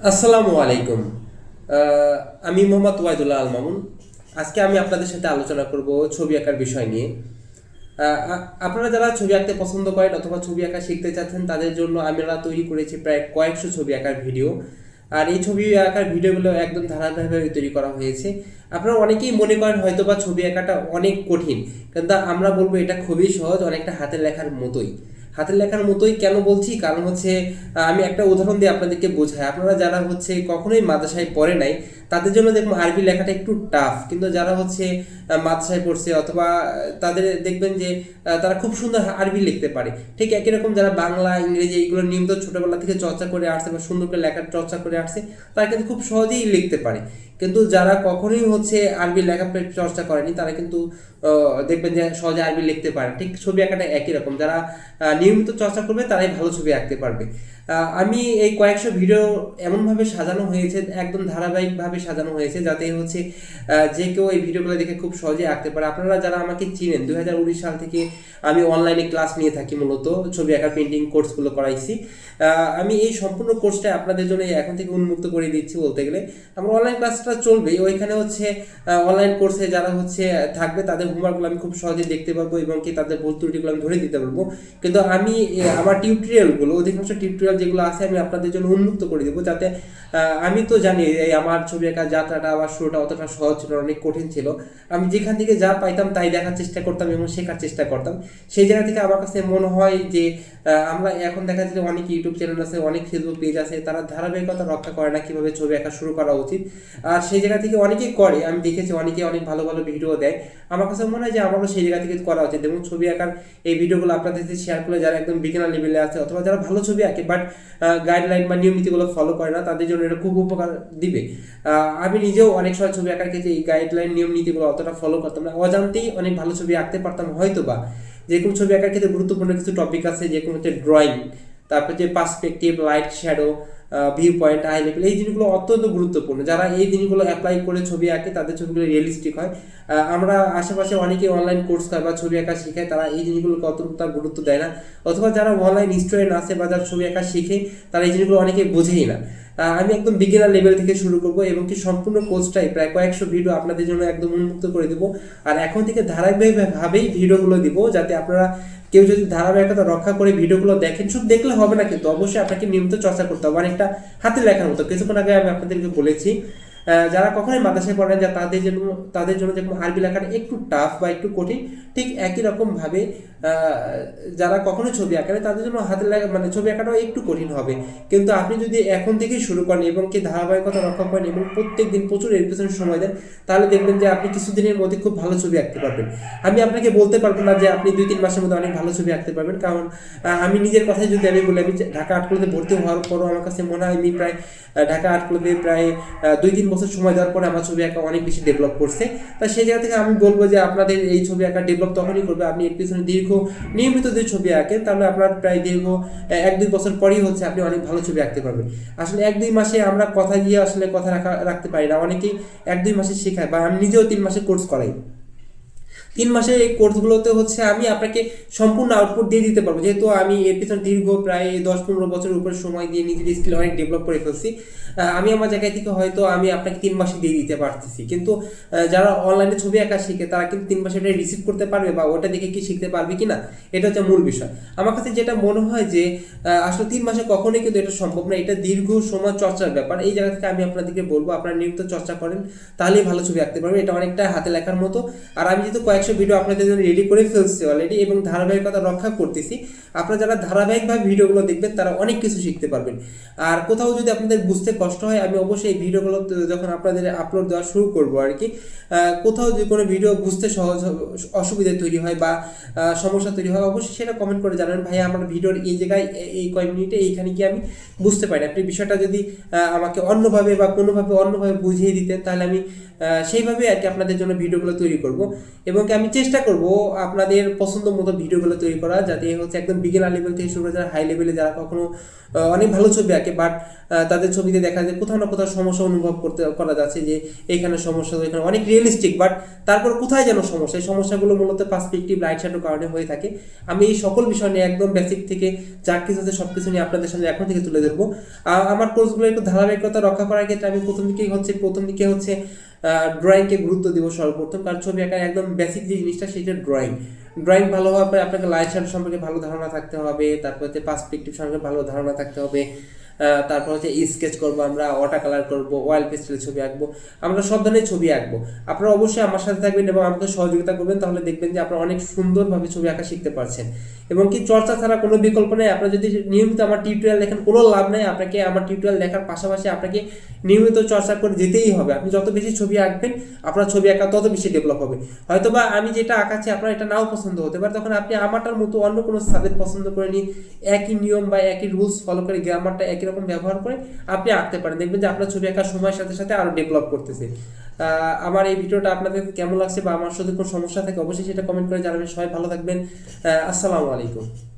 আসসালামু আলাইকুম। আমি মোহাম্মদ ওয়াইদুল্লাহ আল মামুন। আজকে আমি আপনাদের সাথে আলোচনা করব ছবি আঁকার বিষয় নিয়ে। আপনারা যারা ছবি আঁকতে পছন্দ করেন অথবা ছবি আঁকা শিখতে চাচ্ছেন তাদের জন্য আমরা তৈরি করেছি প্রায় কয়েকশো ছবি আঁকার ভিডিও। আর এই ছবি আঁকার ভিডিওগুলো একদম ধারাবাহিকভাবে তৈরি করা হয়েছে। আপনারা অনেকেই মনে করেন হয়তো বা ছবি আঁকাটা অনেক কঠিন, কিন্তু আমরা বলবো এটা খুবই সহজ, অনেকটা হাতের লেখার মতোই। হাতের লেখার মতোই কেন বলছি, কারণ হচ্ছে আমি একটা উদাহরণ দিয়ে আপনাদেরকে বোঝাই। আপনারা যারা হচ্ছে কখনোই মাদ্রাসায় পড়ে নাই তাদের জন্য দেখবেন আরবি লেখাটা একটু টাফ, কিন্তু যারা হচ্ছে মাদ্রাসায় পড়ছে অথবা তাদের দেখবেন যে তারা খুব সুন্দর আরবি লিখতে পারে। ঠিক একই রকম যারা বাংলা ইংরেজি এইগুলো নিয়মিত ছোটবেলা থেকে চর্চা করে আসছে বা সুন্দর করে লেখার চর্চা করে আসছে তারা কিন্তু খুব সহজেই লিখতে পারে। কিন্তু যারা কখনোই হচ্ছে আরবি লেখা চর্চা করেনি তারা কিন্তু দেখবেন যে সহজে আরবি লিখতে পারে। ঠিক ছবি আঁকাটা একই রকম, যারা নিয়মিত চর্চা করবে তারাই ভালো ছবি আঁকতে পারবে। আমি এই কয়েকশো ভিডিও এমনভাবে সাজানো হয়েছে, একদম ধারাবাহিকভাবে সাজানো হয়েছে যাতে হচ্ছে যে কেউ এই ভিডিওগুলো দেখে খুব সহজে আঁকতে পারে। আপনারা যারা আমাকে চিনেন 2019 সাল থেকে আমি অনলাইনে ক্লাস নিয়ে থাকি, মূলত ছবি আঁকা পেন্টিং কোর্সগুলো করাইছি। আমি এই সম্পূর্ণ কোর্সটা আপনাদের জন্য এখন থেকে উন্মুক্ত করে দিচ্ছি। বলতে গেলে আমার অনলাইন ক্লাসটা চলবেই, ওইখানে হচ্ছে অনলাইন কোর্সে যারা হচ্ছে থাকবে তাদের হোমওয়ার্কগুলো আমি খুব সহজে দেখতে পারবো এবং কি তাদের ভুল ত্রুটিগুলো আমি ধরে দিতে পারবো। কিন্তু আমি আমার টিউটোরিয়ালগুলো, অধিকাংশ টিউটোরিয়াল যেগুলো আছে আমি আপনাদের জন্য উন্মুক্ত করে দেবো, যাতে আমি তো জানি এই আমার ছবি আঁকার যাত্রাটা বা শুরুটা অতটা সহজ ছিল, অনেক কঠিন ছিল। আমি যেখান থেকে যা পাইতাম তাই দেখার চেষ্টা করতাম এবং শেখার চেষ্টা করতাম। সেই জায়গা থেকে আমার কাছে মনে হয় যে আমরা এখন দেখা যাচ্ছে অনেক ইউটিউব চ্যানেল আছে, অনেক ফেসবুক পেজ আছে, তারা ধারাবাহিকতা রক্ষা করে না কীভাবে ছবি আঁকা শুরু করা উচিত। আর সেই জায়গা থেকে অনেকেই করে, আমি দেখেছি অনেকে অনেক ভালো ভালো ভিডিও দেয়। আমার কাছে মনে হয় যে আমারও সেই জায়গা থেকে করা উচিত এবং ছবি আঁকার এই ভিডিওগুলো আপনাদের সাথে শেয়ার করলে যারা একদম বিগিনার লেভেলে আছে অথবা যারা ভালো ছবি আঁকে বাট গাইডলাইন বা নিয়ম নীতিগুলো ফলো করে না তাদের জন্য এটা খুব উপকার দিবে। আমি নিজেও অনেক সময় ছবি আঁকার ক্ষেত্রে এই গাইডলাইন নিয়ম নীতিগুলো অতটা ফলো করতাম না, অজান্তেই অনেক ভালো ছবি আঁকতে পারতাম হয়তো বা। যে কোনো ছবি আঁকার ক্ষেত্রে গুরুত্বপূর্ণ কিছু টপিক আছে, যে কোনো হচ্ছে ড্রয়িং, তারপর যে perspective, light, shadow, view point, high level, এই জিনিসগুলো অত্যন্ত গুরুত্বপূর্ণ। যারা এই জিনিসগুলো অ্যাপ্লাই করে ছবি আঁকে তাদের ছবিগুলো রিয়েলিস্টিক হয়। আমরা আশেপাশে অনেকে অনলাইন কোর্স করে বা ছবি আঁকা শেখায়, তারা এই জিনিসগুলো কতটা গুরুত্ব দেয় না, অথবা যারা অনলাইন স্টুডেন্ট আছে বা যারা ছবি আঁকা শিখে তারা এই জিনিসগুলো অনেকে বোঝেই না। আমি একদম বিগিনার লেভেল থেকে শুরু করব এবং কি সম্পূর্ণ কোর্সটাই প্রায় কয়েকশো ভিডিও আপনাদের জন্য একদম উন্মুক্ত করে দেবো। আর এখন থেকে ধারাবাহিকভাবেই ভিডিওগুলো দিব, যাতে আপনারা কেউ যদি ধারাবাহিকতা রক্ষা করে ভিডিওগুলো দেখেন, শুধু দেখলে হবে না, কিন্তু অবশ্যই আপনাকে নিয়মিত চর্চা করতে হবে। অনেকটা হাতে লেখার মতো। কিছুক্ষণ আগে আমি আপনাদেরকে বলেছি যারা কখনোই মাদ্রাসায় পড়েন যা তাদের জন্য যেমন আরবি লেখাটা একটু টাফ বা একটু কঠিন, ঠিক একই রকমভাবে যারা কখনো ছবি আঁকেন তাদের জন্য হাতের লেখা মানে ছবি আঁকাটাও একটু কঠিন হবে। কিন্তু আপনি যদি এখন থেকেই শুরু করেন এবং কি ধারাবাহিকতা রক্ষা করেন এবং প্রত্যেক দিন প্রচুর এর পেছনে সময় দেন, তাহলে দেখবেন যে আপনি কিছুদিনের মধ্যে খুব ভালো ছবি আঁকতে পারবেন। আমি আপনাকে বলতে পারবো না যে আপনি 2-3 মাসের মধ্যে অনেক ভালো ছবি আঁকতে পারবেন, কারণ আমি নিজের কথাই যদি আমি বলি, আমি ঢাকা আর্ট কলেজে ভর্তি হওয়ার পরও আমার কাছে মনে হয় আমি প্রায় ঢাকা আর্ট কলেজে প্রায় 2-3 বছর সময় দেওয়ার পরে আমার ছবি আঁকা অনেক বেশি ডেভেলপ করছে। তা সেই জায়গা থেকে আমি বলবো যে আপনাদের এই ছবি আঁকা ডেভেলপ তখনই করবে আপনি এর পিছনে নিয়মিত যে ছবি আঁকেন, তাহলে আপনার প্রায় দীর্ঘ 1-2 বছর পরেই হচ্ছে আপনি অনেক ভালো ছবি আঁকতে পারবেন। আসলে 1-2 মাসে আমরা কথা দিয়ে আসলে কথা রাখতে পারি না, অনেকেই 1-2 মাসে শেখায় বা আমি নিজেও 3 মাসের কোর্স করাই। 3 মাসের এই কোর্সগুলোতে হচ্ছে আমি আপনাকে সম্পূর্ণ আউটপুট দিয়ে দিতে পারবো, যেহেতু আমি এর পিছনে দীর্ঘ প্রায় 10-15 বছরের উপরে সময় দিয়ে নিজের স্কিল অনেক ডেভেলপ করে ফেলছি। আমি আমার জায়গায় থেকে হয়তো আমি আপনাকে 3 মাসে দিয়ে দিতে পারতেছি, কিন্তু যারা অনলাইনে ছবি আঁকা শিখে তারা কিন্তু 3 মাসে এটা রিসিভ করতে পারবে বা ওটা দেখে কি শিখতে পারবে কিনা, এটা হচ্ছে মূল বিষয়। আমার কাছে যেটা মনে হয় যে আসলে 3 মাসে কখনোই কিন্তু এটা সম্ভব না, এটা দীর্ঘ সময় চর্চার ব্যাপার। এই জায়গা থেকে আমি আপনাদেরকে বলবো আপনারা নিয়মিত চর্চা করেন, তাহলেই ভালো ছবি আঁকতে পারবেন। এটা অনেকটা হাতে লেখার মতো। আর আমি যেহেতু কয়েকশো ভিডিও আপনাদের জন্য রেডি করে ফেলছি অলরেডি এবং ধারাবাহিকতা রক্ষা করতেছি, আপনারা যারা ধারাবাহিকভাবে ভিডিওগুলো দেখবেন তারা অনেক কিছু শিখতে পারবেন। আর কোথাও যদি আপনাদের বুঝতে কষ্ট হয়, আমি অবশ্যই এই ভিডিওগুলো যখন আপনাদের আপলোড দেওয়া শুরু করবো আর কি, কোথাও যদি কোনো ভিডিও বুঝতে অসুবিধা তৈরি হয় বা সমস্যা তৈরি হয়, অবশ্যই সেটা কমেন্ট করে জানাবেন, ভাই আমার ভিডিওর এই জায়গায় এই কয়েক মিনিটে এইখানে কি আমি বুঝতে পারি। আপনি বিষয়টা যদি আমাকে অন্যভাবে বা অন্যভাবে বুঝিয়ে দিতেন, তাহলে আমি সেইভাবে আর কি আপনাদের জন্য ভিডিওগুলো তৈরি করব। এবং কি আমি চেষ্টা করব আপনাদের পছন্দ মতো ভিডিওগুলো তৈরি করা, যাতে হচ্ছে একদম বিগিনার লেভেল থেকে শুরু করে যারা হাই লেভেলে যারা কখনো অনেক ভালো ছবি আঁকে, বাট তাদের ছবিতে দেখা যায় কোথাও না কোথাও সমস্যা অনুভব করা যাচ্ছে, যে এখানে সমস্যা, এখানে অনেক রিয়েলিস্টিক, বাট তারপর কোথায় যেন সমস্যা। এই সমস্যাগুলো মূলত পার্সপেক্টিভ, লাইট শ্যাডোর কারণে হয়ে থাকে। আমি এই সকল বিষয় নিয়ে একদম বেসিক থেকে যা কিছু আছে সব কিছু নিয়ে আপনাদের সামনে এখন থেকে তুলে ধরবো। আমার কোর্সগুলো একটু ধারাবাহিকতা রক্ষা করার ক্ষেত্রে আমি প্রথম দিকে হচ্ছে ড্রয়িংকে গুরুত্ব দিব সর্বপ্রথম, কারণ ছবি আঁকার একদম বেসিক যে জিনিসটা সেটা ড্রয়িং ভালো হওয়ার পরে আপনাকে লাইট শ্যাডো সম্পর্কে ভালো ধারণা থাকতে হবে, তারপর হচ্ছে পার্সপেক্টিভ সম্পর্কে ভালো ধারণা থাকতে হবে, তারপর হচ্ছে স্কেচ করবো, আমরা ওয়াটার কালার করবো, অয়েল পেস্টেল ছবি আঁকবো, আমরা সব ধরনের ছবি আঁকবো। আপনারা অবশ্যই আমার সাথে থাকবেন এবং আমাকে সহযোগিতা করবেন, তাহলে দেখবেন যে আপনারা অনেক সুন্দরভাবে ছবি আঁকা শিখতে পারছেন। এবং কি চর্চা ছাড়া কোনো বিকল্প নেই। আপনারা যদি নিয়মিত আমার টিউটোরিয়াল দেখেন কোনো লাভ নেই, আপনাকে আমার টিউটোরিয়াল দেখার পাশাপাশি আপনাকে নিয়মিত চর্চা করে যেতেই হবে। আপনি যত বেশি ছবি আঁকবেন আপনার ছবি আঁকা তত বেশি ডেভেলপ হবে। হয়তোবা আমি যেটা আঁকাচ্ছি আপনার এটা নাও পছন্দ হতে পারে, তখন আপনি আমারটার মতো অন্য কোনো সাবজেক্ট পছন্দ করে নিয়ে একই নিয়ম বা একই রুলস ফলো করে, গ্রামারটা একই রকম ব্যবহার করে আপনি আঁকতে পারেন। দেখবেন যে আপনার ছবি আঁকার সময়ের সাথে সাথে আরও ডেভেলপ করতেছে। আমার এই ভিডিওটা আপনাদের কেমন লাগছে বা আমার সাথে কোনো সমস্যা থাকে অবশ্যই সেটা কমেন্ট করে জানাবেন। সবাই ভালো থাকবেন। আসসালামু আলাইকুম।